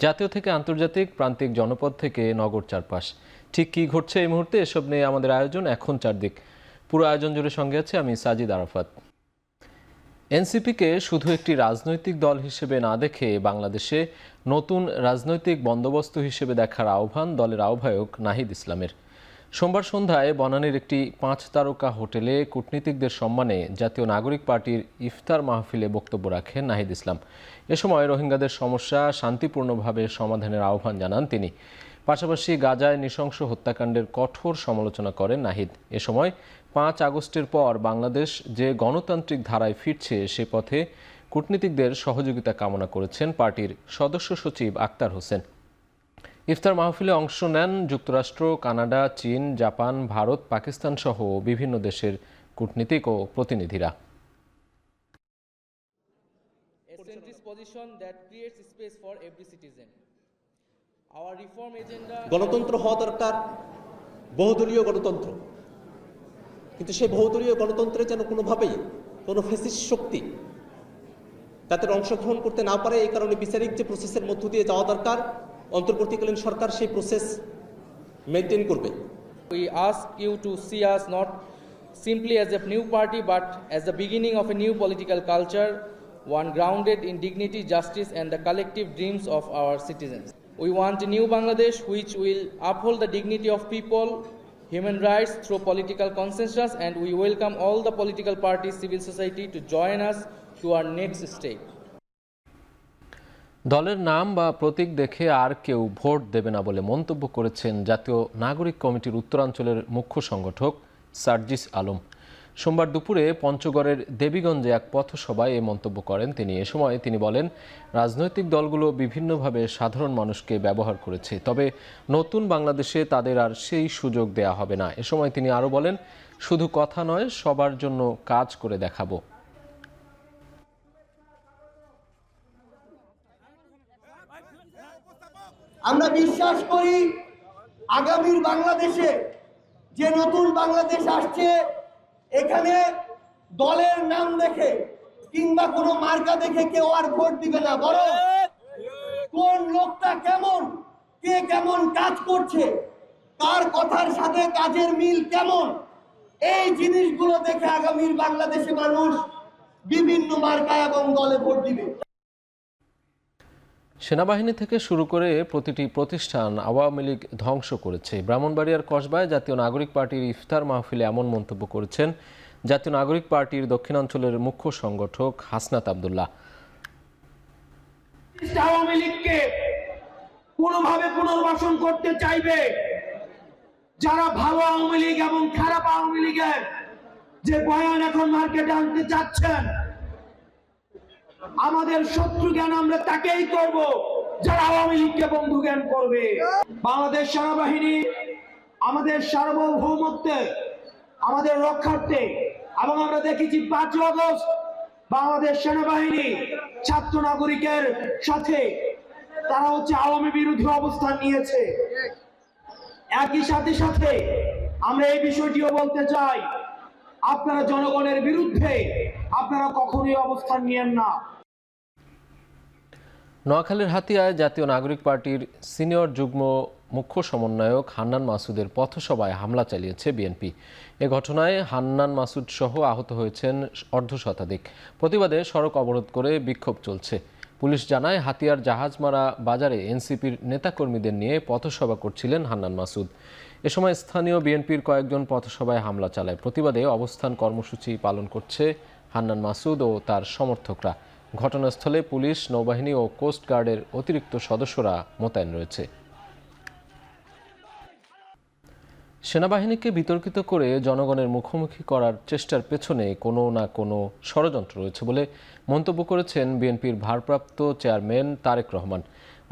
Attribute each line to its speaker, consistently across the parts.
Speaker 1: জাতীয় থেকে আন্তর্জাতিক, প্রান্তিক জনপদ থেকে নগর চারপাশ, ঠিক কী ঘটছে এই মুহূর্তে, এসব নিয়ে আমাদের আয়োজন এখন চারদিক। পুরো আয়োজন জুড়ে সঙ্গে আছে আমি সাজিদ আরাফাত। এনসিপিকে শুধু একটি রাজনৈতিক দল হিসেবে না দেখে বাংলাদেশে নতুন রাজনৈতিক বন্দোবস্ত হিসেবে দেখার আহ্বান দলের আহ্বায়ক নাহিদ ইসলামের। সোমবার সন্ধ্যায় বনানীর একটি 5 তারকা হোটেলে কূটনীতিকদের সম্মানে জাতীয় নাগরিক পার্টির ইফতার মাহফিলে বক্তব্য রাখেন নাহিদ ইসলাম। এ সময় রোহিঙ্গাদের সমস্যা শান্তিপূর্ণভাবে সমাধানের আহ্বান জানান তিনি। পাশাপাশি গাজায় নৃশংস হত্যাকাণ্ডের কঠোর সমালোচনা করেন নাহিদ। এ সময় 5 আগস্টের পর বাংলাদেশ যে গণতান্ত্রিক ধারায় ফিরছে সে পথে কূটনীতিকদের সহযোগিতা কামনা করেছেন পার্টির সদস্য সচিব আক্তার হোসেন। ইফতার মাহফিলে অংশ নেন যুক্তরাষ্ট্র, কানাডা, চীন, জাপান, ভারত, পাকিস্তান সহ বিভিন্ন দেশের কূটনীতিক ও প্রতিনিধিরা।
Speaker 2: গণতন্ত্র হওয়া দরকার, বহুদলীয় গণতন্ত্র, কিন্তু সেই বহুদলীয় গণতন্ত্রে যেন কোনোভাবেই কোনো ফ্যাসিস্ট শক্তি তাদের অংশগ্রহণ করতে না পারে। এই কারণে বিচারিক যে প্রসেসের মধ্য দিয়ে যাওয়া দরকার, অন্তর্বর্তীকালীন সরকার সেই প্রসেস মেনটেন করবে।
Speaker 3: We ask you to see us not simply as a new party but as the beginning of a new political culture, one grounded in dignity, justice and the collective dreams of our citizens. We want a new Bangladesh which will uphold the dignity of people, human rights through political consensus, and we welcome all the political parties, civil society to join us to our next stage.
Speaker 1: দলের নাম বা প্রতীক দেখে আর কেউ vote দেবে না বলে মন্তব্য করেছেন জাতীয় নাগরিক কমিটির উত্তরাঞ্চলের মুখ্য সংগঠক সার্জিস আলম। সোমবার দুপুরে পঞ্চগড়ের দেবীগঞ্জে এক পথসভায় এই মন্তব্য করেন তিনি। এ সময় তিনি বলেন, রাজনৈতিক দলগুলো বিভিন্নভাবে সাধারণ মানুষকে ব্যবহার করেছে, তবে নতুন বাংলাদেশে তাদের আর সেই সুযোগ দেয়া হবে না। এ সময় তিনি আরও বলেন, শুধু কথা নয়, সবার জন্য কাজ করে দেখাবো।
Speaker 4: আমরা বিশ্বাস করি আগামীর বাংলাদেশে যে নতুন বাংলাদেশ আসছে, এখানে দলের নাম দেখে কিংবা কোনো মার্কা দেখে কেউ আর ভোট দিবে না, বরং কোন লোকটা কেমন, কে কেমন কাজ করছে, কার কথার সাথে কাজের মিল কেমন, এই জিনিসগুলো দেখে আগামীর বাংলাদেশে মানুষ বিভিন্ন মার্কা এবং দলে ভোট দিবে।
Speaker 1: সেনাবাহিনী থেকে শুরু করে প্রতিটি প্রতিষ্ঠান আওয়ামী লীগ ধ্বংস করেছে। ব্রাহ্মণবাড়িয়ার কসবায় জাতীয় নাগরিক পার্টির ইফতার মাহফিলে এমন মন্তব্য করেছেন জাতীয় নাগরিক পার্টির দক্ষিণাঞ্চলের মুখ্য সংগঠক হাসনাত আব্দুল্লাহ।
Speaker 5: আওয়ামী লীগকে কোনোভাবে পুনর্বাসন করতে চাইবে যারা ভালো আওয়ামী লীগ এবং খারাপ আওয়ামী লীগের যে বয়ান এখন মার্কেটে আনতে চাচ্ছেন, আমাদের শত্রু জ্ঞান আমরা তাকেই করব যারা আওয়ামী লীগকে বন্ধু জ্ঞান করবে। বাংলাদেশ সেনাবাহিনী আমাদের সার্বভৌমত্বে, আমাদের রক্ষার্থে, এবং আমরা দেখেছি 5 আগস্ট বাংলাদেশ সেনাবাহিনী ছাত্র নাগরিকের সাথে তারা আওয়ামী বিরোধী অবস্থান নিয়েছে। একই সাথে সাথে আমরা এই বিষয়টিও বলতে চাই, আপনারা জনগণের বিরুদ্ধে আপনারা কখনোই অবস্থান নিয়েন না।
Speaker 1: নোয়াখালীর হাতিয়ায় জাতীয় নাগরিক পার্টির সিনিয়র যুগ্ম মুখ্য সমন্বয়ক হান্নান মাসুদের পথসভায় হামলা চালিয়েছে বিএনপি। এ ঘটনায় হান্নান মাসুদ সহ আহত হয়েছেন অর্ধশতাধিক। প্রতিবাদে সড়ক অবরোধ করে বিক্ষোভ চলছে। পুলিশ জানায়, হাতিয়ার জাহাজমারা বাজারে এনসিপির নেতাকর্মীদের নিয়ে পথসভা করছিলেন হান্নান মাসুদ। এ সময় স্থানীয় বিএনপির কয়েকজন পথসভায় হামলা চালায়। প্রতিবাদে অবস্থান কর্মসূচি পালন করছে হান্নান মাসুদ ও তার সমর্থকরা। ঘটনাস্থলে পুলিশ, নৌবাহিনী ও কোস্ট গার্ডের অতিরিক্ত সদস্যরা মোতায়েন রয়েছে। সেনাবাহিনীকে বিতর্কিত করে জনগণের মুখোমুখি করার চেষ্টার পেছনে কোনো না কোনো ষড়যন্ত্র রয়েছে বলে মন্তব্য করেছেন বিএনপির ভারপ্রাপ্ত চেয়ারম্যান তারেক রহমান।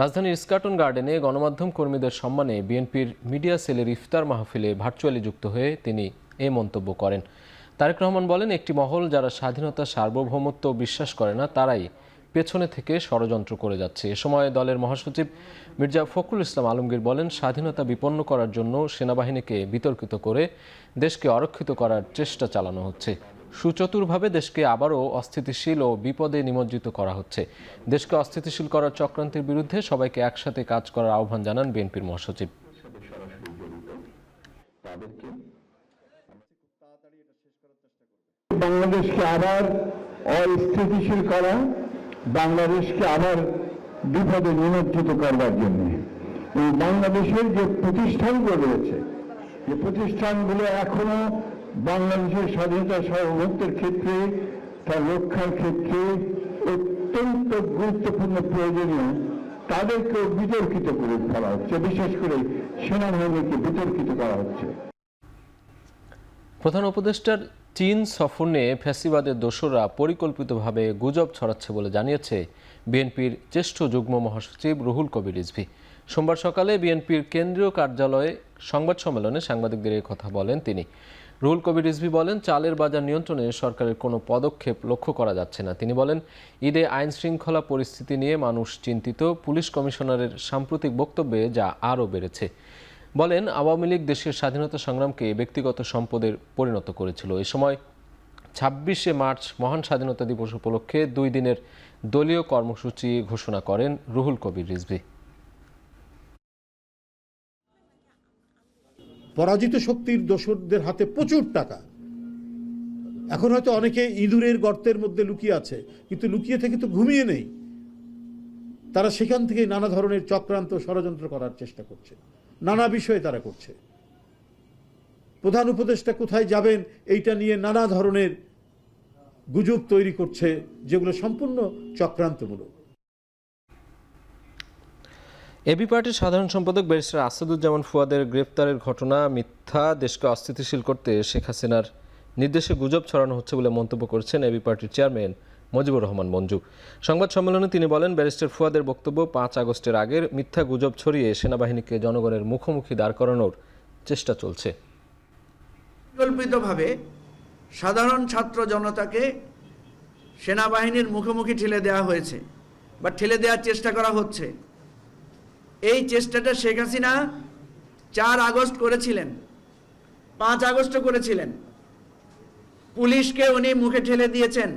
Speaker 1: রাজধানীর ইস্কাটন গার্ডেনে গণমাধ্যম কর্মীদের সম্মানে বিএনপির মিডিয়া সেলের ইফতার মাহফিলে ভার্চুয়ালি যুক্ত হয়ে তিনি এই মন্তব্য করেন। তারেক রহমান বলেন, একটি মহল যারা স্বাধীনতা, সার্বভৌমত্ব বিশ্বাস করে না, তারাই পেছনে থেকে ষড়যন্ত্র করে যাচ্ছে। এ সময় দলের মহাসচিব মির্জা ফখরুল ইসলাম আলমগীর বলেন, স্বাধীনতা বিপন্ন করার জন্য সেনাবাহিনীকে বিতর্কিত করে দেশকে অরক্ষিত করার চেষ্টা চালানো হচ্ছে। সুচতুরভাবে দেশকে আবারও অস্থিতিশীল ও বিপদে নিমজ্জিত করা হচ্ছে। দেশকে অস্থিতিশীল করার চক্রান্তের বিরুদ্ধে সবাইকে একসাথে কাজ করার আহ্বান জানান বিএনপির মহাসচিব।
Speaker 6: বাংলাদেশকে আবার অস্থিতিশীল করা, বাংলাদেশকে আবার বিপদে নিমজ্জিত করবার জন্য এই বাংলাদেশের যে প্রতিষ্ঠানগুলো রয়েছে, যে প্রতিষ্ঠানগুলো এখনো বাংলাদেশের স্বাধীনতা সার্বভৌমত্বের ক্ষেত্রে, তার রক্ষার ক্ষেত্রে অত্যন্ত গুরুত্বপূর্ণ প্রয়োজনীয়, তাদেরকেও বিতর্কিত করে ফেলা হচ্ছে। বিশেষ করে সেনাবাহিনীকে বিতর্কিত করা হচ্ছে।
Speaker 1: প্রধান উপদেষ্টার চীন সফর নিয়ে ফ্যাসিবাদের দোসররা পরিকল্পিতভাবে গুজব ছড়াচ্ছে বলে জানিয়েছে বিএনপির জ্যেষ্ঠ যুগ্ম মহাসচিব রুহুল কবির রিজভী। সোমবার সকালে বিএনপির কেন্দ্রীয় কার্যালয়ে সংবাদ সম্মেলনে সাংবাদিকদের এই কথা বলেন তিনি। রুহুল কবির রিজভী বলেন, চালের বাজার নিয়ন্ত্রণে সরকারের কোনো পদক্ষেপ লক্ষ্য করা যাচ্ছে না। তিনি বলেন, ঈদে আইন শৃঙ্খলা পরিস্থিতি নিয়ে মানুষ চিন্তিত। পুলিশ কমিশনারের সাম্প্রতিক বক্তব্যে যা আরও বেড়েছে। বলেন, আওয়ামী লীগ দেশের স্বাধীনতা সংগ্রামকে ব্যক্তিগত সম্পদের পরিণত করেছিল। এ সময় 26শে মার্চ মহান স্বাধীনতা দিবস উপলক্ষে 2 দিনের দলীয় কর্মসূচি ঘোষণা করেন রুহুল কবির রিজভী।
Speaker 7: পরাজিত শক্তির দোসরদের হাতে প্রচুর টাকা। এখন হয়তো অনেকে ইঁদুরের গর্তের মধ্যে লুকিয়ে আছে, কিন্তু লুকিয়ে থেকে তো ঘুমিয়ে নেই। তারা সেখান থেকে নানা ধরনের চক্রান্ত ষড়যন্ত্র করার চেষ্টা করছে, নানা বিষয়ে তারা করছে। প্রধান উপদেষ্টা কোথায় যাবেন এইটা নিয়ে নানা ধরনের গুজব তৈরি করছে, যেগুলো সম্পূর্ণ চক্রান্তমূলক।
Speaker 1: এবি পার্টির সাধারণ সম্পাদক ব্যারিস্টার আসাদুজ্জামান ফুয়াদের গ্রেফতারের ঘটনা মিথ্যা, দেশকে অস্থিতিশীল করতে শেখ হাসিনার নির্দেশে গুজব ছড়ানো হচ্ছে বলে মন্তব্য করেছেন এবি পার্টির চেয়ারম্যান মুজিবুর রহমান মঞ্জু। সংবাদ সম্মেলনে তিনি বলেন, ব্যারিস্টার ফুয়াদের বক্তব্য 5 আগস্টের আগের মিথ্যা গুজব ছড়িয়ে সেনাবাহিনীকে জনগণের মুখোমুখি দাঁড় করানোর চেষ্টা চলছে।
Speaker 8: পরিকল্পিতভাবে সাধারণ ছাত্র জনতাকে সেনাবাহিনীর মুখোমুখি ঠেলে দেওয়া হয়েছে বা ঠেলে দেওয়ার চেষ্টা করা হচ্ছে। এই চেষ্টাটা শেখ হাসিনা 4 আগস্ট করেছিলেন, 5 আগস্টও করেছিলেন। পুলিশকে উনি মুখে ঠেলে দিয়েছেন,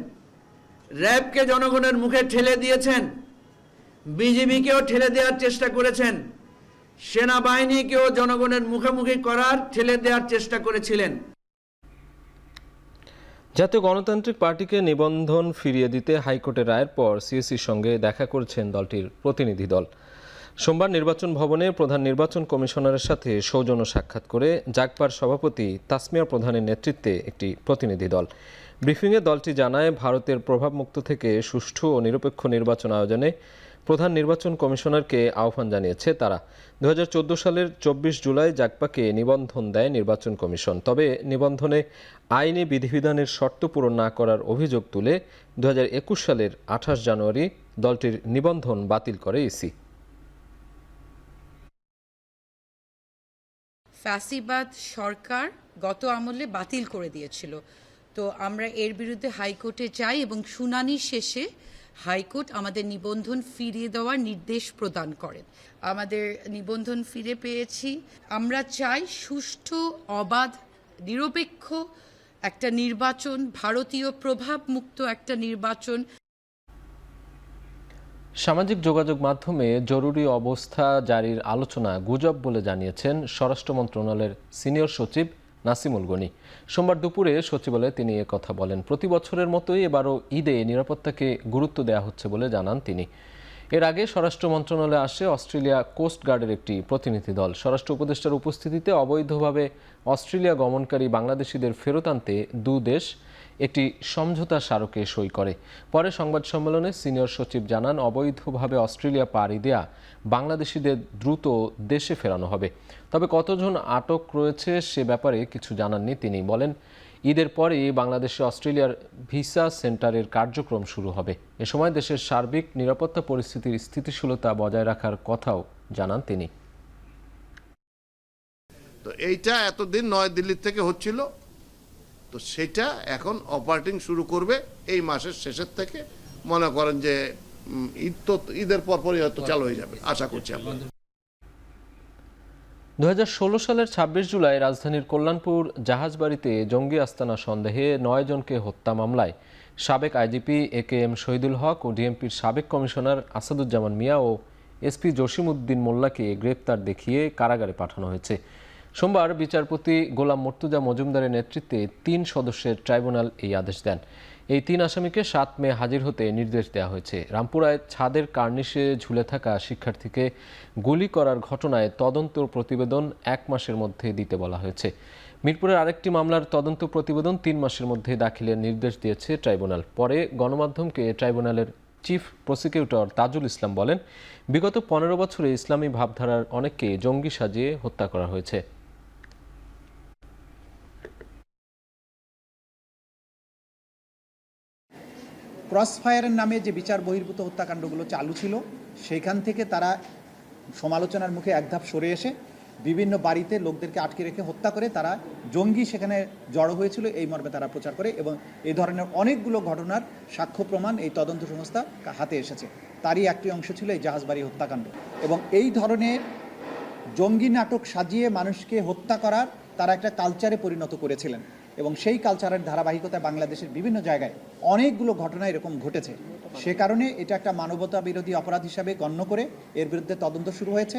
Speaker 8: র্যাবকে জনগণের মুখে ঠেলে দিয়েছেন, বিজিবিকেও ঠেলে দেওয়ার চেষ্টা করেছেন, সেনাবাহিনীকেও জনগণের মুখোমুখি করার ঠেলে দেওয়ার চেষ্টা করেছিলেন।
Speaker 1: জাতীয় গণতান্ত্রিক পার্টিকে নিবন্ধন ফিরিয়ে দিতে হাইকোর্টের রায়ের পর সিএসির সঙ্গে দেখা করেছেন দলটির প্রতিনিধি দল। সোমবার নির্বাচন ভবনে প্রধান নির্বাচন কমিশনারের সাথে সৌজন্য সাক্ষাৎ করে জাগপার সভাপতি তাসমিয়া প্রধানের নেতৃত্বে একটি প্রতিনিধি দল। ব্রিফিংয়ে দলটি জানায়, ভারতের প্রভাবমুক্ত থেকে সুষ্ঠু ও নিরপেক্ষ নির্বাচন আয়োজনে প্রধান নির্বাচন কমিশনারকে আহ্বান জানিয়েছে তারা। 2014 সালের 24 জুলাই জাগপাকে নিবন্ধন দেয় নির্বাচন কমিশন। তবে নিবন্ধনে আইনি বিধিবিধানের শর্ত পূরণ না করার অভিযোগ তুলে 2021 সালের 28 জানুয়ারি দলটির নিবন্ধন বাতিল করে ইসি।
Speaker 9: ফ্যাসিবাদ সরকার গত আমলে বাতিল করে দিয়েছিল, তো আমরা এর বিরুদ্ধে হাইকোর্টে যাই এবং শুনানি শেষে হাইকোর্ট আমাদের নিবন্ধন ফিরিয়ে দেওয়ার নির্দেশ প্রদান করেন। আমাদের নিবন্ধন ফিরে পেয়েছি। আমরা চাই সুষ্ঠু, অবাধ, নিরপেক্ষ একটা নির্বাচন, ভারতীয় প্রভাবমুক্ত একটা নির্বাচন।
Speaker 1: সামাজিক যোগাযোগ মাধ্যমে জরুরি অবস্থা জারির আলোচনা গুজব বলে জানিয়েছেন স্বরাষ্ট্র মন্ত্রণালয়ের সিনিয়র সচিব নাসিমুল গনি। সোমবার দুপুরে সচিবালয়ে তিনি কথা বলেন। প্রতি বছরের মতোই এবারও ঈদে নিরাপত্তাকে গুরুত্ব দেওয়া হচ্ছে বলে জানান তিনি। এর আগে স্বরাষ্ট্র মন্ত্রণালয়ে আসে অস্ট্রেলিয়া কোস্ট গার্ডের একটি প্রতিনিধি দল। স্বরাষ্ট্র উপদেষ্টার উপস্থিতিতে অবৈধভাবে অস্ট্রেলিয়া গমনকারী বাংলাদেশিদের ফেরত আনতে 2 দেশ একটি সমঝোতা স্মারকে সই করে। পরে সংবাদ সম্মেলনে সিনিয়র সচিব জানান, অবৈধভাবে অস্ট্রেলিয়া পাড়ি দেয়া বাংলাদেশিদের দ্রুত দেশে ফেরানো হবে। তবে কতজন আটক রয়েছে সে ব্যাপারে কিছু জানাননি তিনি। বলেন, ঈদের পরেই বাংলাদেশে অস্ট্রেলিয়ার ভিসা সেন্টারের কার্যক্রম শুরু হবে। এ সময় দেশের সার্বিক নিরাপত্তা পরিস্থিতির স্থিতিশীলতা বজায় রাখার কথাও জানান তিনি।
Speaker 10: তো এইটা এতদিন নয়াদিল্লি থেকে হচ্ছিল, তো সেটা এখন অপারেটিং শুরু করবে এই মাসের শেষের থেকে। মনে করেন যে ঈদের পরপরই হয়তো চালু হয়ে যাবে, আশা করছি আমরা।
Speaker 1: 2016 সালের 26 জুলাই রাজধানীর কল্যাণপুর জাহাজবাড়িতে জঙ্গি আস্তানা সন্দেহে 9 জনকে হত্যা মামলায় সাবেক আইজিপি AKM শহীদুল হক ও ডিএমপির সাবেক কমিশনার আসাদুজ্জামান মিয়া ও এসপি জসিমউদ্দিন মোল্লাকে গ্রেপ্তার দেখিয়ে কারাগারে পাঠানো হয়েছে। সোমবার বিচারপতি গোলাম মর্তুজা মজুমদারের নেতৃত্বে 3 সদস্যের ট্রাইব্যুনাল এই আদেশ দেন। এই 3 আসামিকে 7 মে হাজির হতে নির্দেশ দেওয়া হয়েছে। রামপুরায় ছাদের কার্নিশে ঝুলে থাকা শিক্ষার্থীকে গুলি করার ঘটনায় তদন্ত প্রতিবেদন 1 মাসের মধ্যে দিতে বলা হয়েছে। মিরপুরের আরেকটি মামলার তদন্ত প্রতিবেদন 3 মাসের মধ্যে দাখিলের নির্দেশ দিয়েছে ট্রাইব্যুনাল। পরে গণমাধ্যমকে ট্রাইব্যুনালের চিফ প্রসিকিউটর তাজুল ইসলাম বলেন, বিগত 15 বছরে ইসলামী ভাবধারার অনেককে জঙ্গি সাজিয়ে হত্যা করা হয়েছে।
Speaker 11: ক্রসফায়ারের নামে যে বিচার বহির্ভূত হত্যাকাণ্ডগুলো চালু ছিল, সেখান থেকে তারা সমালোচনার মুখে এক ধাপ সরে এসে বিভিন্ন বাড়িতে লোকদেরকে আটকে রেখে হত্যা করে তারা জঙ্গি সেখানে জড়ো হয়েছিল এই মর্মে তারা প্রচার করে এবং এই ধরনের অনেকগুলো ঘটনার সাক্ষ্য প্রমাণ এই তদন্ত সংস্থা হাতে এসেছে। তারই একটি অংশ ছিল এই জাহাজবাড়ি হত্যাকাণ্ড। এবং এই ধরনের জঙ্গি নাটক সাজিয়ে মানুষকে হত্যা করার তারা একটা কালচারে পরিণত করেছিলেন এবং সেই কালচারের ধারাবাহিকতায় বাংলাদেশের বিভিন্ন জায়গায় অনেকগুলো ঘটনা এরকম ঘটেছে। সে কারণে এটা একটা মানবতা বিরোধী অপরাধ হিসাবে গণ্য করে এর বিরুদ্ধে তদন্ত শুরু হয়েছে।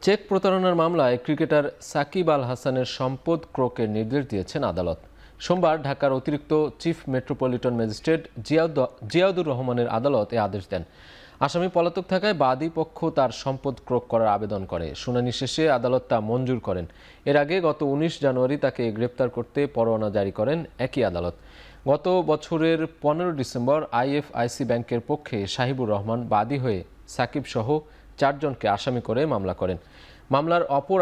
Speaker 1: চেক প্রতারণার মামলায় ক্রিকেটার সাকিব আল হাসানের সম্পদ ক্রোকের নির্দেশ দিয়েছেন আদালত। সোমবার ঢাকার অতিরিক্ত চিফ মেট্রোপলিটন ম্যাজিস্ট্রেট জিয়াউদুর রহমানের আদালত এ আদেশ দেন। আসামি পলাতক থাকায় বাদী পক্ষ তার সম্পদ ক্রোক করার আবেদন করে। শুনানি শেষে আদালত তা মঞ্জুর করেন। এর আগে গত 19 জানুয়ারি তাকে গ্রেপ্তার করতে পরোয়ানা জারি করেন একই আদালত। গত বছরের 15 ডিসেম্বর IFIC ব্যাংকের পক্ষে সাহিবুর রহমান বাদী হয়ে সাকিব সহ 4 জনকে আসামি করে মামলা করেন। মামলার অপর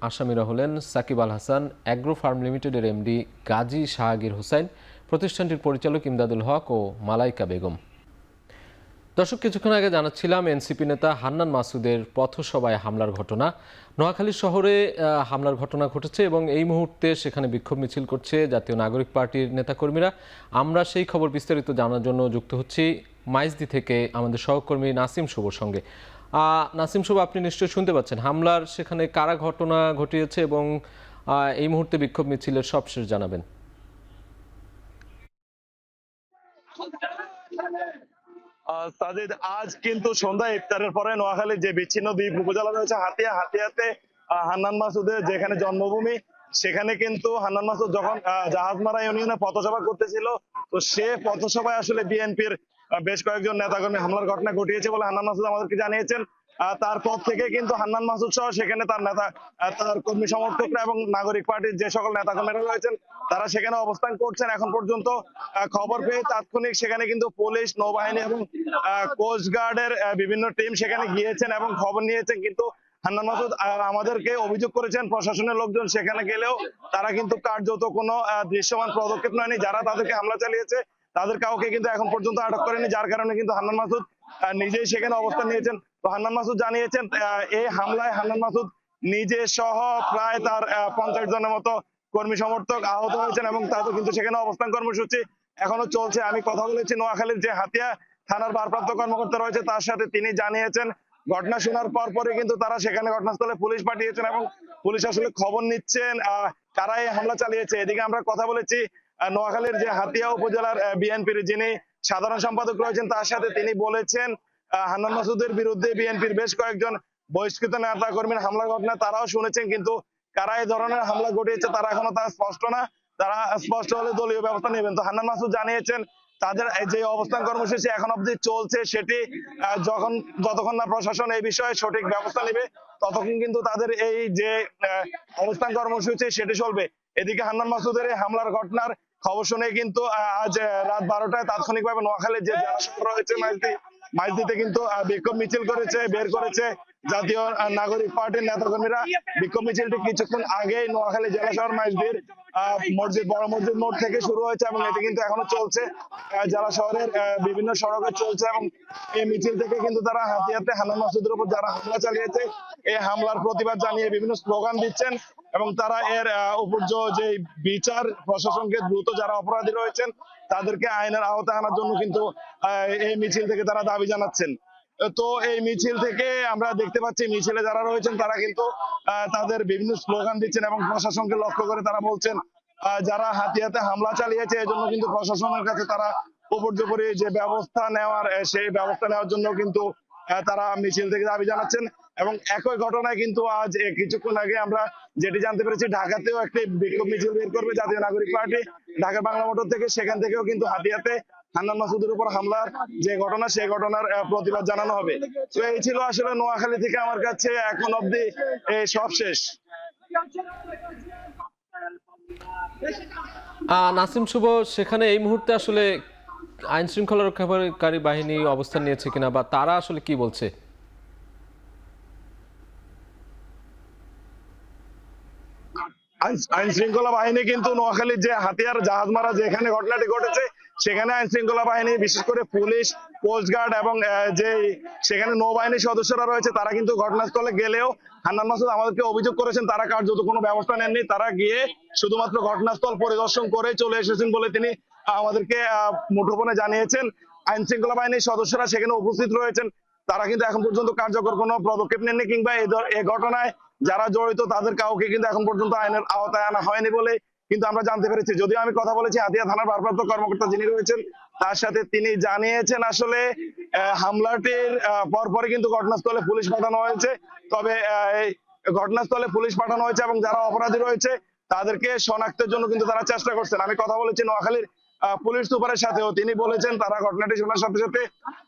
Speaker 1: আসামিরা হলেন সাকিব আল হাসান, অ্যাগ্রো ফার্ম লিমিটেডের MD গাজী শাহগীর হোসেন, প্রতিষ্ঠানটির পরিচালক ইমদাদুল হক ও মালাইকা বেগম। দর্শক, কিছুক্ষণ আগে জানাচ্ছিলাম এনসিপি নেতা হান্নান মাসুদের পথসভায় হামলার ঘটনা। নোয়াখালী শহরে হামলার ঘটনা ঘটেছে এবং এই মুহূর্তে সেখানে বিক্ষোভ মিছিল করছে জাতীয় নাগরিক পার্টির নেতাকর্মীরা। আমরা সেই খবর বিস্তারিত জানার জন্য যুক্ত হচ্ছি মাইজদি থেকে আমাদের সহকর্মী নাসিম শুভর সঙ্গে। নাসিম শুভ, আপনি নিশ্চয়ই শুনতে পাচ্ছেন হামলার সেখানে কারা ঘটনা ঘটিয়েছে এবং এই মুহূর্তে বিক্ষোভ মিছিলের সবশেষ জানাবেন।
Speaker 12: সাজিদ, আজ কিন্তু সন্ধ্যা ইফতারের পরে নোয়াখালীর যে বিচ্ছিন্ন দ্বীপ উপজেলা রয়েছে হাতিয়াতে হান্নান মাসুদের যেখানে জন্মভূমি, সেখানে কিন্তু হান্নান মাসুদ যখন জাহাজমারা ইউনিয়নে পথসভা করতেছিল, তো সে পথসভায় আসলে বিএনপির বেশ কয়েকজন নেতাকর্মী হামলার ঘটনা ঘটিয়েছে বলে হান্নান মাসুদ আমাদেরকে জানিয়েছেন। তারপর থেকে কিন্তু হান্নান মাসুদ সহ সেখানে তার কর্মী সমর্থকরা এবং নাগরিক পার্টির যে সকল নেতাকর্মীরা রয়েছেন তারা সেখানে অবস্থান করছেন। এখন পর্যন্ত খবর পেয়ে তাৎক্ষণিক সেখানে কিন্তু পুলিশ, নৌবাহিনী এবং কোস্টগার্ডের বিভিন্ন টিম সেখানে গিয়েছেন এবং খবর নিয়েছেন। কিন্তু হান্নান মাসুদ আমাদেরকে অভিযোগ করেছেন প্রশাসনের লোকজন সেখানে গেলেও তারা কিন্তু কার্যত কোনো দৃশ্যমান পদক্ষেপ নেয়নি। যারা তাদেরকে হামলা চালিয়েছে তাদের কাউকে কিন্তু এখন পর্যন্ত আটক করেনি, যার কারণে কিন্তু হান্নান মাসুদ নিজেই সেখানে অবস্থান নিয়েছেন। তো হান্নান মাসুদ জানিয়েছেন এই হামলায় হান্নান মাসুদ নিজে সহ প্রায় তার 50 জনের মতো কর্মী সমর্থক আহত হয়েছেন এবং তাদের কিন্তু সেখানে অবস্থান কর্মসূচি এখনো চলছে। আমি কথা বলেছি নোয়াখালীর যে হাতিয়া থানার ভারপ্রাপ্ত কর্মকর্তা রয়েছে তার সাথে, তিনি জানিয়েছেন ঘটনা শোনার পরে কিন্তু তারা সেখানে ঘটনাস্থলে পুলিশ পাঠিয়েছেন এবং পুলিশ আসলে খবর নিচ্ছেন কারা এই হামলা চালিয়েছে। এদিকে আমরা কথা বলেছি নোয়াখালীর যে হাতিয়া উপজেলার বিএনপির যিনি সাধারণ সম্পাদক রয়েছেন তার সাথে, তিনি বলেছেন হান্নান মাসুদের বিরুদ্ধে বিএনপির বেশ কয়েকজন বহিষ্কৃত নেতা কর্মীর হামলার ঘটনা তারাও শুনেছেন, কিন্তু কারা এই ধরনের হামলা ঘটিয়েছে তারা এখনো তা স্পষ্ট না। তারা স্পষ্ট হলে দলীয় ব্যবস্থা নেবেন। তো হান্নান মাসুদ জানিয়েছেন তাদের যে অবস্থান কর্মসূচি এখন অবধি চলছে সেটি যতক্ষণ না প্রশাসন এই বিষয়ে সঠিক ব্যবস্থা নেবে ততক্ষণ কিন্তু তাদের এই যে অবস্থান কর্মসূচি সেটি চলবে। এদিকে হান্নান মাসুদের এই হামলার ঘটনার খবর শুনে কিন্তু আজ রাত 12টায় তাৎক্ষণিকভাবে নোয়াখালীর যে জেলা শহর রয়েছে মাইজদিতে কিন্তু বিক্ষোভ মিছিল বের করেছে জাতীয় নাগরিক পার্টির নেতাকর্মীরা। বিক্ষোভ মিছিলটি কিছুক্ষণ আগেই নোয়াখালী জেলা শহর মাইজদির বড় মসজিদ মোড় থেকে শুরু হয়েছে এবং এটি কিন্তু এখনো চলছে, জেলা শহরের বিভিন্ন সড়কে চলছে এবং এই মিছিল থেকে কিন্তু তারা হাতিয়াতে হান্নান মাসুদের উপর যারা হামলা চালিয়েছে এই হামলার প্রতিবাদ জানিয়ে বিভিন্ন স্লোগান দিচ্ছেন এবং তারা এর উপর্য যে বিচার প্রশাসনকে দ্রুত যারা অপরাধী রয়েছেন তাদেরকে আইনের আওতায় আনার জন্য কিন্তু এই মিছিল থেকে তারা দাবি জানাচ্ছেন। তো এই মিছিল থেকে আমরা দেখতে পাচ্ছি মিছিলে যারা রয়েছেন তারা কিন্তু তাদের বিভিন্ন স্লোগান দিচ্ছেন এবং প্রশাসনকে লক্ষ্য করে তারা বলছেন যারা হাতিয়াতে হামলা চালিয়েছে এজন্য কিন্তু প্রশাসনের কাছে তারা উপর্যুপরি যে ব্যবস্থা নেওয়ার সেই ব্যবস্থা নেওয়ার জন্য কিন্তু তারা মিছিল থেকে দাবি জানাচ্ছেন। এবং একই ঘটনায় কিন্তু আজ কিছুক্ষণ আগে আমরা যেটি জানতে পেরেছি ঢাকাতেও একটি বিক্ষোভ মিছিল বের করবে জাতীয় নাগরিক পার্টি ঢাকার বাংলা মোটর থেকে, সেখান থেকেও কিন্তু হাতিয়াতে হান্নান মাসুদের উপর হামলার যে ঘটনা সেই ঘটনার প্রতিবাদ জানানো হবে। তো এই ছিল আসলে নোয়াখালী থেকে আমার কাছে এখন অব্দি সব শেষ।
Speaker 1: নাসিম শুভ, সেখানে এই মুহূর্তে আসলে আইন শৃঙ্খলা রক্ষাকারী বাহিনী অবস্থান নিয়েছে কিনা বা তারা আসলে কি বলছে?
Speaker 12: আইন শৃঙ্খলা বাহিনী কিন্তু নোয়াখালীর যে হাতিয়ার জাহাজ মারা যেখানে ঘটনাটি ঘটেছে সেখানে আইন শৃঙ্খলা বাহিনী বিশেষ করে পুলিশ, কোস্টগার্ড এবং যে সেখানে নৌবাহিনীর সদস্যরা রয়েছে তারা কিন্তু ঘটনাস্থলে গেলেও হান্নান মাসুদ আমাদেরকে অভিযোগ করেছেন তারা কার্যত কোনো ব্যবস্থা নেননি। তারা গিয়ে শুধুমাত্র ঘটনাস্থল পরিদর্শন করে চলে এসেছেন বলে তিনি আমাদেরকে মুঠোফোনে জানিয়েছেন। আইন শৃঙ্খলা বাহিনীর সদস্যরা সেখানে উপস্থিত রয়েছেন, তারা কিন্তু এখন পর্যন্ত কার্যকর কোনো পদক্ষেপ নেননি কিংবা এই ঘটনায় যারা জড়িত তাদের কাউকে কিন্তু এখন পর্যন্ত আইনের আওতায় আনা হয়নি বলে কিন্তু আমরা জানতে পেরেছি। যদিও আমি কথা বলেছি হাতিয়া থানার ভারপ্রাপ্ত কর্মকর্তা যিনি রয়েছেন তার সাথে, তিনি জানিয়েছেন আসলে হামলাটির পরপরই কিন্তু ঘটনাস্থলে পুলিশ পাঠানো হয়েছে। তবে ঘটনাস্থলে পুলিশ পাঠানো হয়েছে এবং যারা অপরাধী রয়েছে তাদেরকে শনাক্তের জন্য কিন্তু তারা চেষ্টা করছেন। আমি কথা বলেছি নোয়াখালীর পুলিশ সুপারের সাথেও, তিনি বলেছেন তারা ঘটনাটি শোনার সাথে সাথে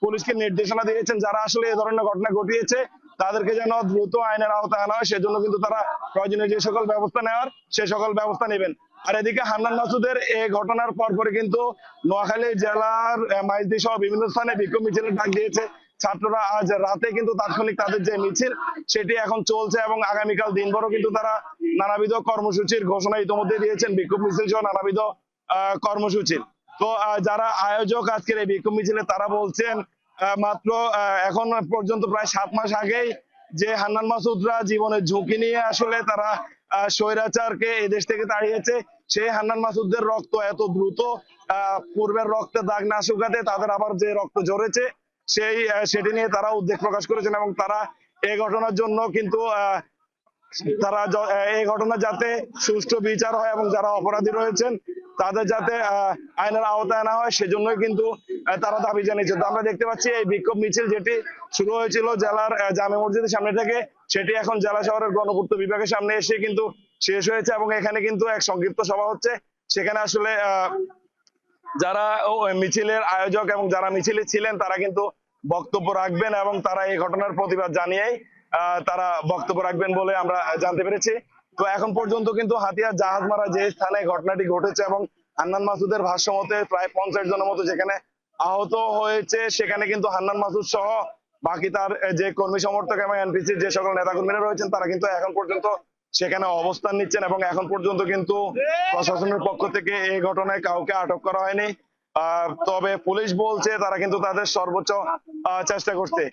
Speaker 12: পুলিশকে নির্দেশনা দিয়েছেন যারা আসলে এই ধরনের ঘটনা ঘটিয়েছে তাদেরকে যেন দ্রুত আইনের আওতায় আনা হয়, সেজন্য কিন্তু তারা প্রয়োজনীয় যে সকল ব্যবস্থা নেওয়ার সে সকল ব্যবস্থা নেবেন। আর এদিকে হান্নান মাসুদের এই ঘটনার পরপরই কিন্তু নোয়াখালী জেলার মাইজদি সহ বিভিন্ন স্থানে বিক্ষোভ মিছিলের ডাক দিয়েছে ছাত্ররা। আজ রাতে কিন্তু তাৎক্ষণিক তাদের যে মিছিল সেটি এখন চলছে এবং আগামীকাল দিনভরও কিন্তু তারা নানাবিধ কর্মসূচির ঘোষণা ইতিমধ্যে দিয়েছেন, বিক্ষোভ মিছিল সহ নানাবিধ কর্মসূচির। তো যারা আয়োজক আজকের এই বিক্ষোভ মিছিলে তারা বলছেন মাত্র এখন পর্যন্ত প্রায় 7 মাস আগেই যে হান্নান মাসুদরা জীবনের ঝুঁকি নিয়ে আসলে তারা স্বৈরাচারকে এই দেশ থেকে তাড়িয়েছে, সেই হান্নান মাসুদদের রক্ত এত দ্রুত পূর্বের রক্তে দাগ না শুকাতে তাদের আবার যে রক্ত ঝরেছে সেটি নিয়ে তারা উদ্বেগ প্রকাশ করেছেন এবং তারা এই ঘটনার জন্য কিন্তু তারা এই ঘটনা যাতে সুষ্ঠু বিচার হয় এবং যারা অপরাধী রয়েছেন তাদের যাতে আইনের আওতায় আনা হয় সেজন্যই কিন্তু তারা দাবি জানিয়েছে। তো আমরা দেখতে পাচ্ছি এই বিক্ষোভ মিছিল যেটি শুরু হয়েছিল জেলার জামে মসজিদের সামনে থেকে সেটি এখন জেলা শহরের গণপূর্ত বিভাগের সামনে এসে কিন্তু শেষ হয়েছে এবং এখানে কিন্তু এক সংক্ষিপ্ত সভা হচ্ছে। সেখানে আসলে যারা মিছিলের আয়োজক এবং যারা মিছিলে ছিলেন তারা কিন্তু বক্তব্য রাখবেন এবং তারা এই ঘটনার প্রতিবাদ জানিয়েই তারা বক্তব্য রাখবেন বলে আমরা জানতে পেরেছি। তো এখন পর্যন্ত কিন্তু হাতিয়ার জাহাজ মারা যে স্থানে ঘটনাটি ঘটেছে এবং হান্নান মাসুদের ভাষ্য মতে প্রায় 50 জনের মতো যেখানে আহত হয়েছে, সেখানে কিন্তু হান্নান মাসুদ সহ বাকি তার যে কর্মী সমর্থক এবং এনপিসির যে সকল নেতাকর্মীরা রয়েছেন তারা কিন্তু এখন পর্যন্ত সেখানে অবস্থান নিচ্ছেন এবং এখন পর্যন্ত কিন্তু প্রশাসনের পক্ষ থেকে এই ঘটনায় কাউকে আটক করা হয়নি। তবে পুলিশ বলছে তারা কিন্তু তাদের সর্বোচ্চ চেষ্টা করছে।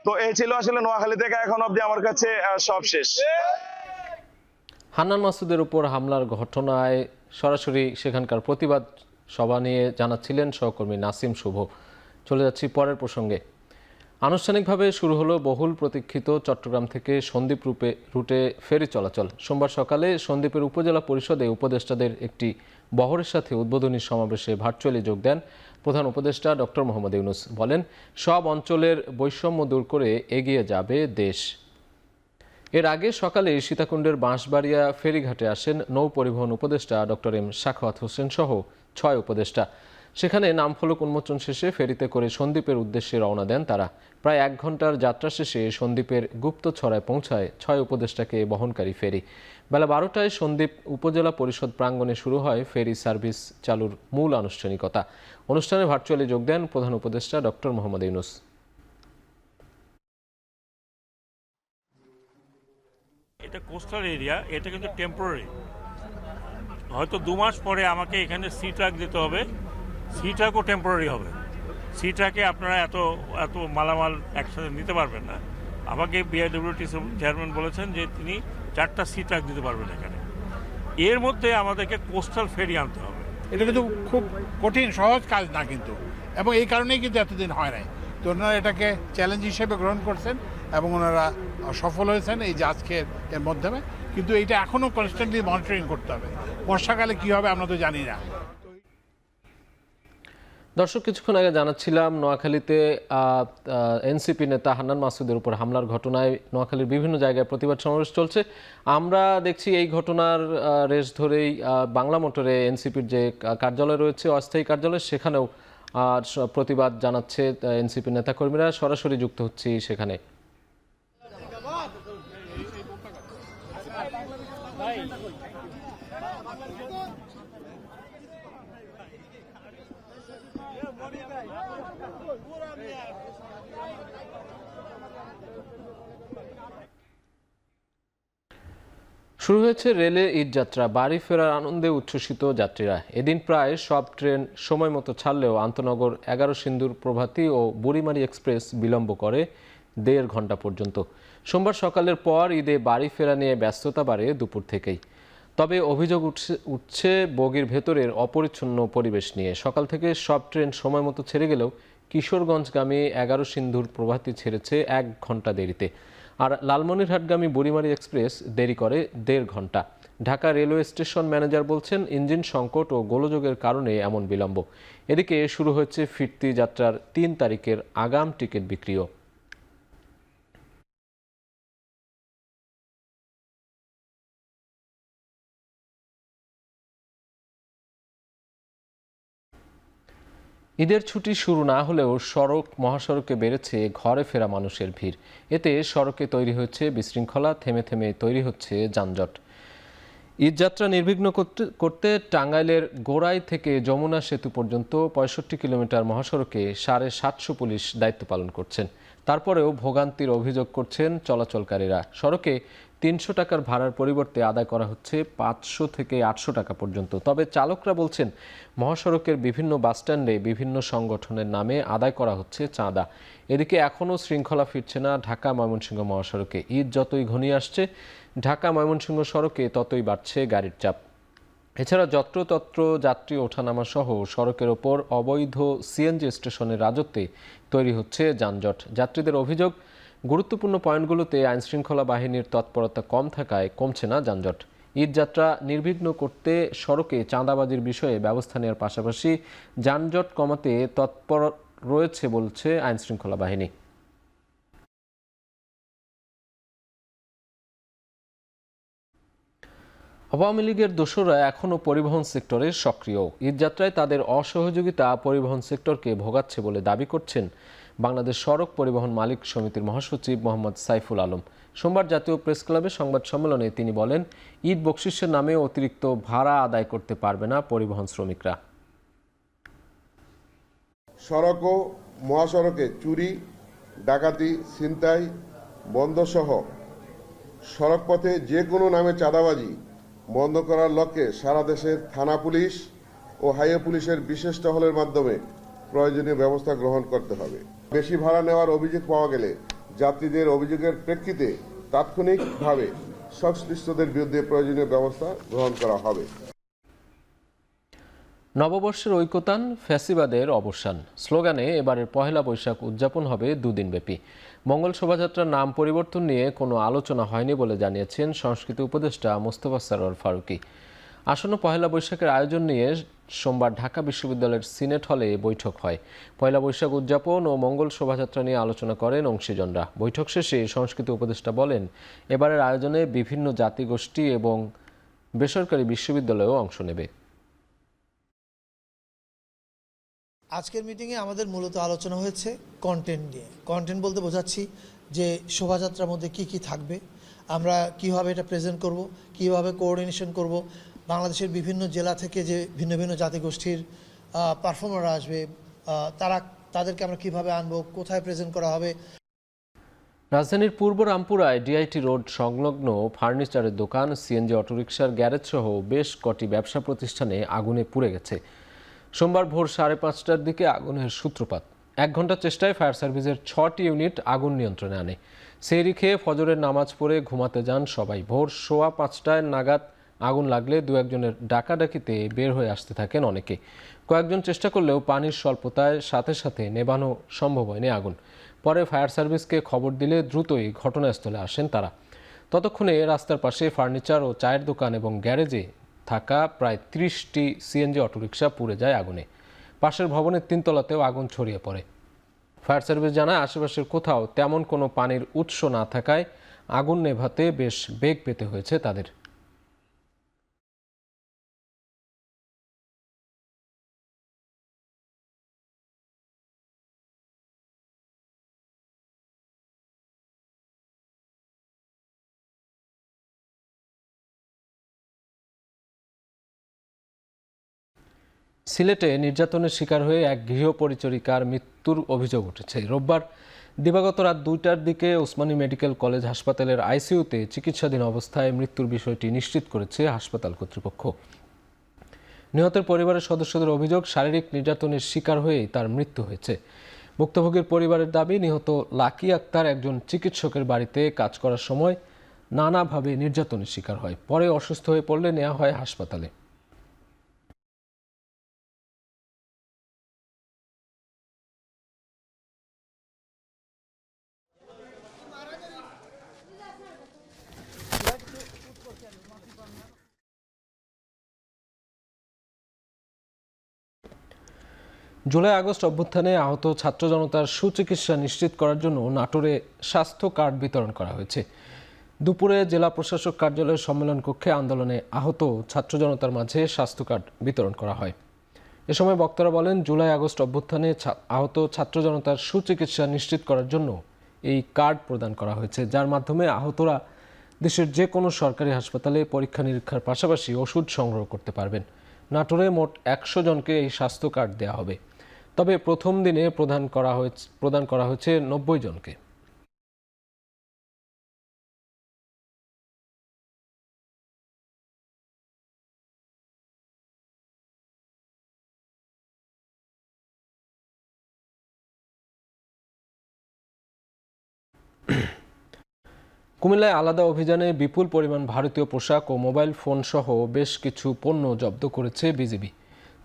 Speaker 12: তো এই ছিল আসলে নোয়াখালী থেকে এখন অবধি আমার কাছে সব শেষ।
Speaker 1: হান্নান মাসুদের উপর হামলার ঘটনায় সরাসরি সেখানকার প্রতিবাদ সভা নিয়ে জানাচ্ছিলেন সহকর্মী নাসিম শুভ। চলে যাচ্ছি পরের প্রসঙ্গে। আনুষ্ঠানিকভাবে শুরু হলো বহুল প্রতীক্ষিত চট্টগ্রাম থেকে সন্দ্বীপ রুটে ফেরি চলাচল। সোমবার সকালে সন্দ্বীপের উপজেলা পরিষদে উপদেষ্টাদের একটি বহরের সাথে উদ্বোধনী সমাবেশে ভার্চুয়ালি যোগ দেন প্রধান উপদেষ্টা ডক্টর মোহাম্মদ ইউনূস। বলেন, সব অঞ্চলের বৈষম্য দূর করে এগিয়ে যাবে দেশ। এর আগে সকালে সীতাকুণ্ডের বাঁশবাড়িয়া ফেরিঘাটে আসেন নৌ পরিবহন উপদেষ্টা ডক্টর এম সাখাওয়াত হোসেন সহ 6 উপদেষ্টা। সেখানে নামফলক উন্মোচন শেষে ফেরিতে করে সন্দ্বীপের উদ্দেশ্যে রওনা দেন তারা। প্রায় 1 ঘন্টার যাত্রা শেষে সন্দ্বীপের গুপ্তছড়ায় পৌঁছায় 6 উপদেষ্টাকে বহনকারী ফেরি। বেলা 12টায় সন্দ্বীপ উপজেলা পরিষদ প্রাঙ্গণে শুরু হয় ফেরি সার্ভিস চালুর মূল আনুষ্ঠানিকতা। অনুষ্ঠানে ভার্চুয়ালি যোগ দেন প্রধান উপদেষ্টা ডক্টর মোহাম্মদ ইউনূস।
Speaker 13: এটা কোস্টাল এরিয়া, এটা কিন্তু টেম্পোরারি, হয়তো 2 মাস পরে আমাকে এখানে সি ট্রাক দিতে হবে, সি ট্রাকও টেম্পোরারি হবে। সি ট্রাকে আপনারা এত মালামাল একসাথে নিতে পারবেন না। আমাকে বিআইডব্লিউটি চেয়ারম্যান বলেছেন যে তিনি 4টা সি ট্রাক দিতে পারবেন এখানে। এর মধ্যে আমাদেরকে কোস্টাল ফেরি আনতে হবে।
Speaker 14: এটা কিন্তু খুব কঠিন সহজ কাজ না কিন্তু, এবং এই কারণেই কিন্তু এতদিন হয় নাই। তো ওনারা এটাকে চ্যালেঞ্জ হিসেবে গ্রহণ করছেন এবং ওনারা সফল হয়েছেন এই যে আজকের এর মাধ্যমে। কিন্তু এইটা এখনও কনস্ট্যান্টলি মনিটরিং করতে হবে। বর্ষাকালে কী হবে আমরা তো জানি না।
Speaker 1: দর্শক, কিছুক্ষণ আগে জানাচ্ছিলাম নোয়াখালীতে এনসিপি নেতা হান্নান মাসুদের উপর হামলার ঘটনায় নোয়াখালীর বিভিন্ন জায়গায় প্রতিবাদ সমাবেশ চলছে। আমরা দেখছি এই ঘটনার রেশ ধরেই বাংলা মোটরে এনসিপির যে কার্যালয় রয়েছে, অস্থায়ী কার্যালয়, সেখানেও প্রতিবাদ জানাচ্ছে এনসিপি নেতাকর্মীরা। সরাসরি যুক্ত হচ্ছি সেখানে। শুরু হয়েছে রেলে ঈদযাত্রা। বাড়ি ফেরার আনন্দে উচ্ছ্বসিত যাত্রীরা। এদিন প্রায় সব ট্রেন সময় মতো ছাড়লেও আন্তনগর 11 সিন্দুর প্রভাতী ও বুড়িমারি এক্সপ্রেস বিলম্ব করে 1.5 ঘন্টা পর্যন্ত। সোমবার সকালের পর ঈদে বাড়ি ফেরা নিয়ে ব্যস্ততা বাড়ে দুপুর থেকেই। তবে অভিযোগ উঠছে বগির ভেতরের অপরিচ্ছন্ন পরিবেশ নিয়ে। সকাল থেকে সব ট্রেন সময় মতো ছেড়ে গেলেও কিশোরগঞ্জগামী 11 সিন্ধুর প্রভাতী ছেড়েছে 1 ঘন্টা দেরিতে। আর লালমনিরহাটগামী বুড়িমারি এক্সপ্রেস দেরি করে 1.5 ঘন্টা। ঢাকা রেলওয়ে স্টেশন ম্যানেজার বলছেন, ইঞ্জিন সংকট ও গোলযোগের কারণে এমন বিলম্ব। এদিকে শুরু হচ্ছে ফিরতি যাত্রার 3 তারিখের আগাম টিকিট বিক্রিও। ঈদের ছুটি শুরু না হলেও মহাসড়কে বেড়েছে ঘরে ফেরা মানুষের ভিড়। এতে সড়কে তৈরি হচ্ছে বিশৃঙ্খলা, থেমে থেমে তৈরি হচ্ছে যানজট। ঈদযাত্রা নির্বিঘ্ন করতে টাঙ্গাইলের গোড়াই থেকে যমুনা সেতু পর্যন্ত 65 কিলোমিটার মহাসড়কে 750 পুলিশ দায়িত্ব পালন করছেন। তারপরেও ভোগান্তির অভিযোগ করছেন চলাচলকারীরা। সড়কে 300 টাকার ভাড়ার পরিবর্তে আদায় করা হচ্ছে 500 থেকে 800 টাকা পর্যন্ত। তবে চালকরা বলছেন, মহাসড়কের বিভিন্ন বাসস্ট্যান্ডে বিভিন্ন সংগঠনের নামে আদায় করা হচ্ছে চাঁদা। এদিকে এখনও শৃঙ্খলা ফিরছে না ঢাকা ময়মনসিংহ মহাসড়কে। ঈদ যতই ঘনিয়ে আসছে, ঢাকা ময়মনসিংহ সড়কে ততই বাড়ছে গাড়ির চাপ। এছাড়া যত্রতত্র যাত্রী ওঠানামা সহ সড়কের ওপর অবৈধ সিএনজি স্টেশনের রাজত্বে তৈরি হচ্ছে যানজট। যাত্রীদের অভিযোগ, গুরুত্বপূর্ণ পয়েন্টগুলোতে আইনশৃঙ্খলা বাহিনীর তৎপরতা কম থাকায় কমছে না যানজট। ঈদযাত্রা নির্বিঘ্ন করতে সড়কে চাঁদাবাজির বিষয়ে ব্যবস্থা নেওয়ার পাশাপাশি যানজট কমাতে তৎপর রয়েছে বলছে আইনশৃঙ্খলা বাহিনী। আওয়ামী লীগের দোসররা এখনও পরিবহন সেক্টরে সক্রিয়। ঈদযাত্রায় তাদের অসহযোগিতা পরিবহন সেক্টরকে ভোগাচ্ছে বলে দাবি করছেন বাংলাদেশ সড়ক পরিবহন মালিক সমিতির মহাসচিব মোহাম্মদ সাইফুল আলম। সোমবার জাতীয় প্রেস ক্লাবে সংবাদ সম্মেলনে তিনি বলেন, ঈদ বকশিসের নামে অতিরিক্ত ভাড়া আদায় করতে পারবে না পরিবহন শ্রমিকরা।
Speaker 15: সড়ক ও মহাসড়কে চুরি, ডাকাতি, ছিনতাই বন্ধসহ সড়কপথে যে কোনো নামে চাঁদাবাজি বন্ধ করার লক্ষ্যে সারা দেশের থানা পুলিশ ও হাইওয়ে পুলিশের বিশেষ টহলের মাধ্যমে প্রয়োজনীয় ব্যবস্থা গ্রহণ করতে হবে। বেশি ভাড়া নেওয়ার অভিযোগ পাওয়া গেলে যাত্রীদের অভিযোগের প্রেক্ষিতে তাৎক্ষণিকভাবে সংশ্লিষ্টদের বিরুদ্ধে প্রয়োজনীয় ব্যবস্থা গ্রহণ করা হবে।
Speaker 1: নববর্ষের ঐকতান, ফ্যাসিবাদের অবসান স্লোগানে এবারের পহেলা বৈশাখ উদযাপন হবে 2 দিনব্যাপী। মঙ্গল শোভাযাত্রার নাম পরিবর্তন নিয়ে কোনো আলোচনা হয়নি বলে জানিয়েছেন সংস্কৃতি উপদেষ্টা মোস্তফা সরোয়ার ফারুকী। আসন্ন পহেলা বৈশাখের আয়োজন নিয়ে সোমবার ঢাকা বিশ্ববিদ্যালয়ের সিনেট হলে বৈঠক হয়। পয়লা বৈশাখ উদযাপন ও মঙ্গল শোভাযাত্রা নিয়ে আলোচনা করেন অংশীজনরা। বৈঠক শেষে সংস্কৃতি উপদেষ্টা বলেন, এবারের আয়োজনে বিভিন্ন জাতিগোষ্ঠী এবং বেসরকারি বিশ্ববিদ্যালয়ও অংশ নেবে।
Speaker 16: আজকের মিটিংয়ে আমাদের মূলত আলোচনা হয়েছে কন্টেন্ট নিয়ে। কন্টেন্ট বলতে বোঝাচ্ছি যে শোভাযাত্রার মধ্যে কি কি থাকবে, আমরা কিভাবে এটা প্রেজেন্ট করব, কিভাবে কোঅর্ডিনেশন করব, বাংলাদেশের বিভিন্ন জেলা থেকে যে ভিন্ন ভিন্ন জাতিগোষ্ঠীর পারফর্মাররা আসবে তাদেরকে আমরা কিভাবে আনবো, কোথায় প্রেজেন্ট করা হবে।
Speaker 1: রাজধানীর পূর্ব রামপুরায় ডিআইটি রোড সংলগ্ন ফার্নিচারের দোকান, সিএনজি অটোরিকশার গ্যারেজ সহ বেশ কটি ব্যবসা প্রতিষ্ঠানে আগুনে পুড়ে গেছে। সোমবার ভোর 5:30টার দিকে আগুনের সূত্রপাত। 1 ঘন্টার চেষ্টায় ফায়ার সার্ভিসের 6টি ইউনিট আগুন নিয়ন্ত্রণে আনে। সেহরি খেয়ে ফজরের নামাজ পড়ে ঘুমাতে যান সবাই। ভোর 5:15 নাগাদ আগুন লাগলে 2-1 জনের ডাকাডাকিতে বের হয়ে আসতে থাকেন অনেকে। কয়েকজন চেষ্টা করলেও পানির স্বল্পতায় সাথে সাথে নেভানো সম্ভব হয়নি আগুন। পরে ফায়ার সার্ভিসকে খবর দিলে দ্রুতই ঘটনাস্থলে আসেন তারা। ততক্ষণে রাস্তার পাশে ফার্নিচার ও চায়ের দোকান এবং গ্যারেজে থাকা প্রায় 30টি সিএনজি অটোরিকশা পুড়ে যায় আগুনে। পাশের ভবনের 3 তলাতেও আগুন ছড়িয়ে পড়ে। ফায়ার সার্ভিস জানায় আশেপাশের কোথাও তেমন কোনো পানির উৎস না থাকায় আগুন নেভাতে বেশ বেগ পেতে হয়েছে তাদের। সিলেটে নির্যাতনের শিকার হয়ে এক গৃহপরিচারিকার মৃত্যুর অভিযোগ উঠেছে। রোববার দিবাগত রাত 2টার দিকে ওসমানী মেডিকেল কলেজ হাসপাতালের আইসিইউতে চিকিৎসাধীন অবস্থায় মৃত্যুর বিষয়টি নিশ্চিত করেছে হাসপাতাল কর্তৃপক্ষ। নিহতের পরিবারের সদস্যদের অভিযোগ, শারীরিক নির্যাতনের শিকার হয়েই তার মৃত্যু হয়েছে। ভুক্তভোগীর পরিবারের দাবি, নিহত লাকি আক্তার একজন চিকিৎসকের বাড়িতে কাজ করার সময় নানাভাবে নির্যাতনের শিকার হয়। পরে অসুস্থ হয়ে পড়লে নেওয়া হয় হাসপাতালে। জুলাই আগস্ট অভ্যুত্থানে আহত ছাত্র জনতার সুচিকিৎসা নিশ্চিত করার জন্য নাটোরে স্বাস্থ্য কার্ড বিতরণ করা হয়েছে। দুপুরে জেলা প্রশাসক কার্যালয়ের সম্মেলন কক্ষে আন্দোলনে আহত ছাত্র জনতার মাঝে স্বাস্থ্য কার্ড বিতরণ করা হয়। এ সময় বক্তারা বলেন, জুলাই আগস্ট অভ্যুত্থানে আহত ছাত্র জনতার সুচিকিৎসা নিশ্চিত করার জন্য এই কার্ড প্রদান করা হয়েছে, যার মাধ্যমে আহতরা দেশের যে কোনো সরকারি হাসপাতালে পরীক্ষা নিরীক্ষার পাশাপাশি ওষুধ সংগ্রহ করতে পারবেন। নাটোরে মোট 100 জনকে এই স্বাস্থ্য কার্ড দেওয়া হবে। তবে প্রথম দিনে প্রদান করা হয়েছে 90 জনকে। কুমিল্লায় আলাদা অভিযানে বিপুল পরিমাণ ভারতীয় পোশাক ও মোবাইল ফোন সহ বেশ কিছু পণ্য জব্দ করেছে বিজিবি।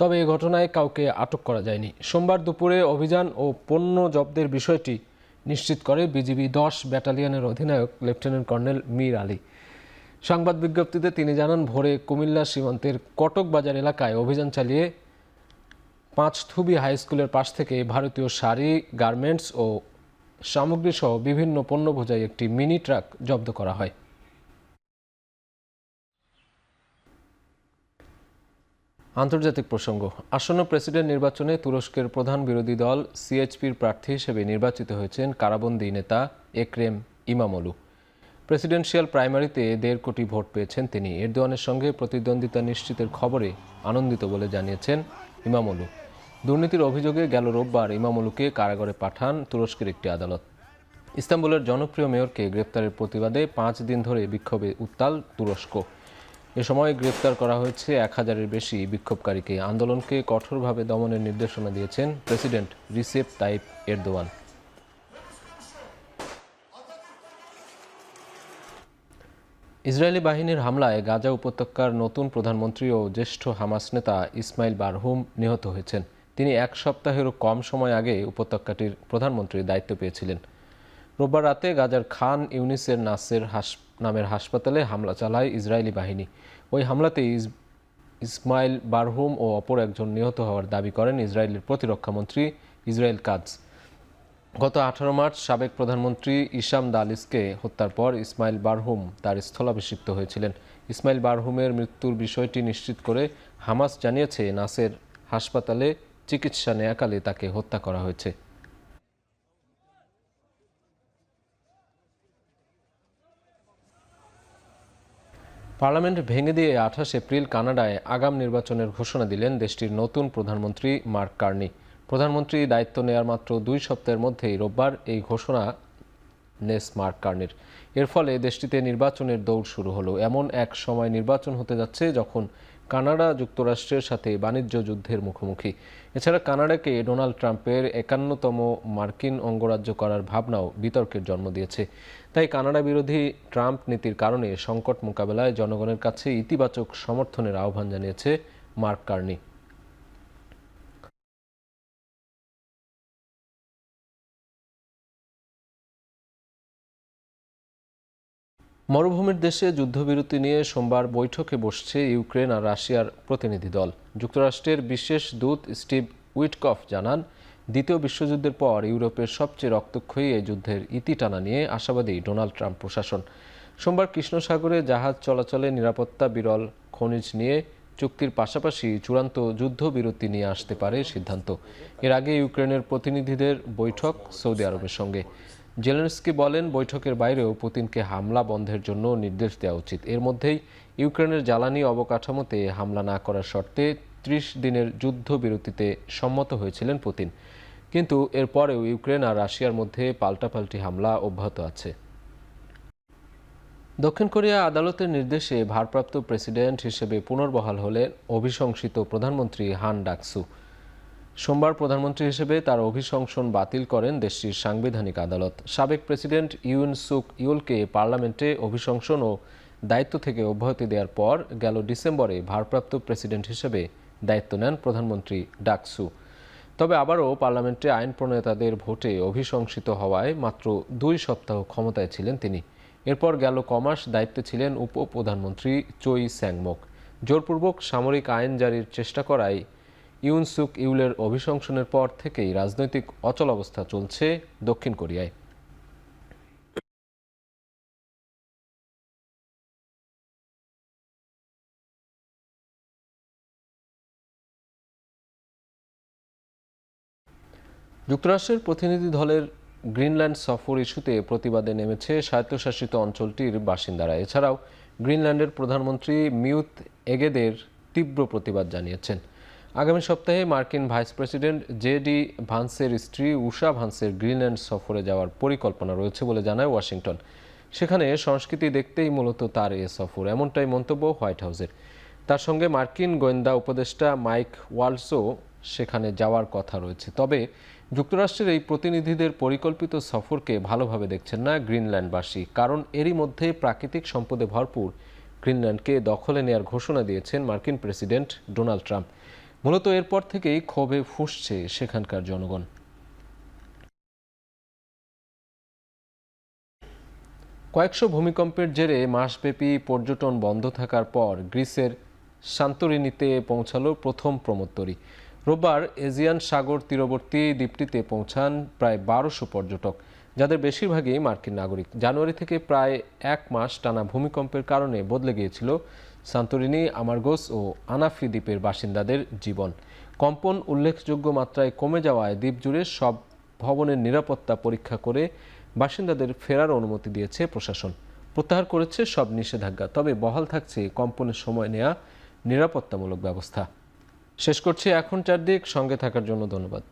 Speaker 1: তবে এই ঘটনায় কাউকে আটক করা যায়নি। সোমবার দুপুরে অভিযান ও পণ্য জব্দের বিষয়টি নিশ্চিত করে বিজিবি 10 ব্যাটালিয়নের অধিনায়ক লেফটেন্যান্ট কর্নেল মীর আলী। সংবাদ বিজ্ঞপ্তিতে তিনি জানান, ভোরে কুমিল্লা সীমান্তের কটক বাজার এলাকায় অভিযান চালিয়ে পাঁচথুবি হাই স্কুলের পাশ থেকে ভারতীয় শাড়ি, গার্মেন্টস ও সামগ্রী সহ বিভিন্ন পণ্য বোঝাই একটি মিনি ট্রাক জব্দ করা হয়। আন্তর্জাতিক প্রসঙ্গ। আসন্ন প্রেসিডেন্ট নির্বাচনে তুরস্কের প্রধান বিরোধী দল সিএইচপির প্রার্থী হিসেবে নির্বাচিত হয়েছেন কারাবন্দী নেতা এক্রেম ইমামোগলু। প্রেসিডেন্সিয়াল প্রাইমারিতে 1.5 কোটি ভোট পেয়েছেন তিনি। এরদোয়ানের সঙ্গে প্রতিদ্বন্দ্বিতা নিশ্চিতের খবরে আনন্দিত বলে জানিয়েছেন ইমামোগলু। দুর্নীতির অভিযোগে গেল রোববার ইমামোগলুকে কারাগারে পাঠান তুরস্কের একটি আদালত। ইস্তাম্বুলের জনপ্রিয় মেয়রকে গ্রেপ্তারের প্রতিবাদে 5 দিন ধরে বিক্ষোভে উত্তাল তুরস্ক। এ সময় গ্রেপ্তার করা হয়েছে 1000-এর বেশি বিক্ষোভকারীকে। আন্দোলনকে কঠোরভাবে দমনের নির্দেশনা দিয়েছেন president Recep Tayyip Erdogan. Israeli বাহিনীর হামলায় গাজা উপত্যকার নতুন প্রধানমন্ত্রী ও জ্যেষ্ঠ হামাস নেতা ইসমাইল বারহুম নিহত হয়েছেন। তিনি 1 সপ্তাহেরও কম সময় আগে উপত্যকাটির প্রধানমন্ত্রীর দায়িত্ব পেয়েছিলেন। রোববার রাতে গাজার খান ইউনিসের নাসের নামের হাসপাতালে হামলা চালায় ইসরায়েলি বাহিনী। ওই হামলাতে ইসমাইল বারহুম ও অপর একজন নিহত হওয়ার দাবি করেন ইসরায়েলের প্রতিরক্ষামন্ত্রী ইসরায়েল কাটজ। গত 18 মার্চ সাবেক প্রধানমন্ত্রী ইসাম দালিসকে হত্যার পর ইসমাইল বারহুম তার স্থলাভিষিক্ত হয়েছিলেন। ইসমাইল বারহুমের মৃত্যুর বিষয়টি নিশ্চিত করে হামাস জানিয়েছে, নাসের হাসপাতালে চিকিৎসা নেয়াকালে তাকে হত্যা করা হয়েছে। পার্লামেন্ট ভেঙে দিয়ে 28 এপ্রিল কানাডায় আগাম নির্বাচনের ঘোষণা দিলেন দেশটির নতুন প্রধানমন্ত্রী মার্ক কার্নি। প্রধানমন্ত্রী দায়িত্ব নেয়ার মাত্র 2 সপ্তাহের মধ্যেই রোববার এই ঘোষণা মার্ক কার্নির। এর ফলে দেশটিতে নির্বাচনের দৌড় শুরু হলো। এমন এক সময় নির্বাচন হতে যাচ্ছে যখন কানাডা যুক্তরাষ্ট্রের সাথে বাণিজ্য যুদ্ধের মুখোমুখি। এছাড়া কানাডাকে ডোনাল্ড ট্রাম্পের 51তম মার্কিন অঙ্গরাজ্য করার ভাবনাও বিতর্কের জন্ম দিয়েছে। তাই কানাডা বিরোধী ট্রাম্প নীতির কারণে সংকট মোকাবেলায় জনগণের কাছে ইতিবাচক সমর্থনের আহ্বান জানিয়েছে মার্ক কার্নি। মরুভূমির দেশে যুদ্ধবিরতি নিয়ে সোমবার বৈঠকে বসছে ইউক্রেন আর রাশিয়ার প্রতিনিধি দল। যুক্তরাষ্ট্রের বিশেষ দূত স্টিভ উইটকফ জানান, দ্বিতীয় বিশ্বযুদ্ধের পর ইউরোপের সবচেয়ে রক্তক্ষয়ী এই যুদ্ধের ইতি টানা নিয়ে আশাবাদী ডোনাল্ড ট্রাম্প প্রশাসন। সোমবার কৃষ্ণ সাগরে জাহাজ চলাচলে নিরাপত্তা, বিরল খনিজ নিয়ে চুক্তির পাশাপাশি চূড়ান্ত যুদ্ধবিরতি নিয়ে আসতে পারে সিদ্ধান্ত। এর আগে ইউক্রেনের প্রতিনিধিদের বৈঠক সৌদি আরবের সঙ্গে। জেলেনস্কি বলেন, বৈঠকের বাইরেও পুতিনকে হামলা বন্ধের জন্য নির্দেশ দেওয়া উচিত। এর মধ্যেই ইউক্রেনের জ্বালানি অবকাঠামোতে হামলা না করার শর্তে 30 দিনের যুদ্ধবিরতিতে সম্মত হয়েছিলেন পুতিন। কিন্তু এরপরেও ইউক্রেন আর রাশিয়ার মধ্যে পাল্টাপাল্টি হামলা অব্যাহত আছে। দক্ষিণ কোরিয়া আদালতের নির্দেশে ভারপ্রাপ্ত প্রেসিডেন্ট হিসেবে পুনর্বহাল হলেন অভিশংসিত প্রধানমন্ত্রী হান ডাকসু। সোমবার প্রধানমন্ত্রী হিসেবে তার অভিশংসন বাতিল করেন দেশটির সাংবিধানিক আদালত। সাবেক প্রেসিডেন্ট ইউন সুক ইউলকে পার্লামেন্টে অভিশংসন ও দায়িত্ব থেকে অব্যাহতি দেওয়ার পর গেল ডিসেম্বরে ভারপ্রাপ্ত প্রেসিডেন্ট হিসেবে দায়িত্ব নেন প্রধানমন্ত্রী ডাকসু। তবে আবারও পার্লামেন্টে আইন প্রণেতাদের ভোটে অভিশংসিত হওয়ায় মাত্র 2 সপ্তাহ ক্ষমতায় ছিলেন তিনি। এরপর গেল কমাস দায়িত্বে ছিলেন উপপ্রধানমন্ত্রী চোই স্যাংমোক। জোরপূর্বক সামরিক আইন জারির চেষ্টা করায় ইউন সুক ইউলের অভিশংসনের পর থেকেই রাজনৈতিক অচলাবস্থা চলছে দক্ষিণ কোরিয়ায়। যুক্তরাষ্ট্রের প্রতিনিধি দলের গ্রিনল্যান্ড সফর ইস্যুতে প্রতিবাদে নেমেছে স্বায়ত্তশাসিত অঞ্চলটির বাসিন্দারা। এছাড়াও গ্রিনল্যান্ডের প্রধানমন্ত্রী মিউত এগেদের তীব্র প্রতিবাদ জানিয়েছেন। আগামী সপ্তাহে মার্কিন ভাইস প্রেসিডেন্ট জে.ডি. ভান্সের স্ত্রী উষা ভান্সের গ্রিনল্যান্ড সফরে যাওয়ার পরিকল্পনা রয়েছে বলে জানায় ওয়াশিংটন। সেখানে সংস্কৃতি দেখতেই মূলত তার এ সফর, এমনটাই মন্তব্য হোয়াইট হাউসের। তার সঙ্গে মার্কিন গোয়েন্দা উপদেষ্টা মাইক ওয়ালসও সেখানে যাওয়ার কথা রয়েছে। তবে যুক্তরাষ্ট্রের এই প্রতিনিধিদের পরিকল্পিত সফরকে ভালোভাবে দেখছেন না গ্রিনল্যান্ডবাসী, কারণ এরই মধ্যে প্রাকৃতিক সম্পদে ভরপুর গ্রিনল্যান্ডকে দখলে নেওয়ার ঘোষণা দিয়েছেন মার্কিন প্রেসিডেন্ট ডোনাল্ড ট্রাম্প। মূলত এরপর থেকেই ক্ষোভে ফুঁসছে সেখানকার জনগণ। কয়েকশো ভূমিকম্পের জেরে মাসব্যাপী পর্যটন বন্ধ থাকার পর গ্রিসের সান্তোরিনিতে পৌঁছালো প্রথম প্রমোত্তরী। রোববার এজিয়ান সাগর তীরবর্তী দ্বীপটিতে পৌঁছান প্রায় 1200 পর্যটক, যাদের বেশিরভাগই মার্কিন নাগরিক। জানুয়ারি থেকে প্রায় 1 মাস টানা ভূমিকম্পের কারণে বদলে গিয়েছিল সান্তোরিনি, আমারগোস ও আনাফি দ্বীপের বাসিন্দাদের জীবন। কম্পন উল্লেখযোগ্য মাত্রায় কমে যাওয়ায় দ্বীপ জুড়ে সব ভবনের নিরাপত্তা পরীক্ষা করে বাসিন্দাদের ফেরার অনুমতি দিয়েছে প্রশাসন। প্রত্যাহার করেছে সব নিষেধাজ্ঞা, তবে বহাল থাকছে কম্পনের সময় নেওয়া নিরাপত্তামূলক ব্যবস্থা। শেষ করছি এখন চারদিক। সঙ্গে থাকার জন্য ধন্যবাদ।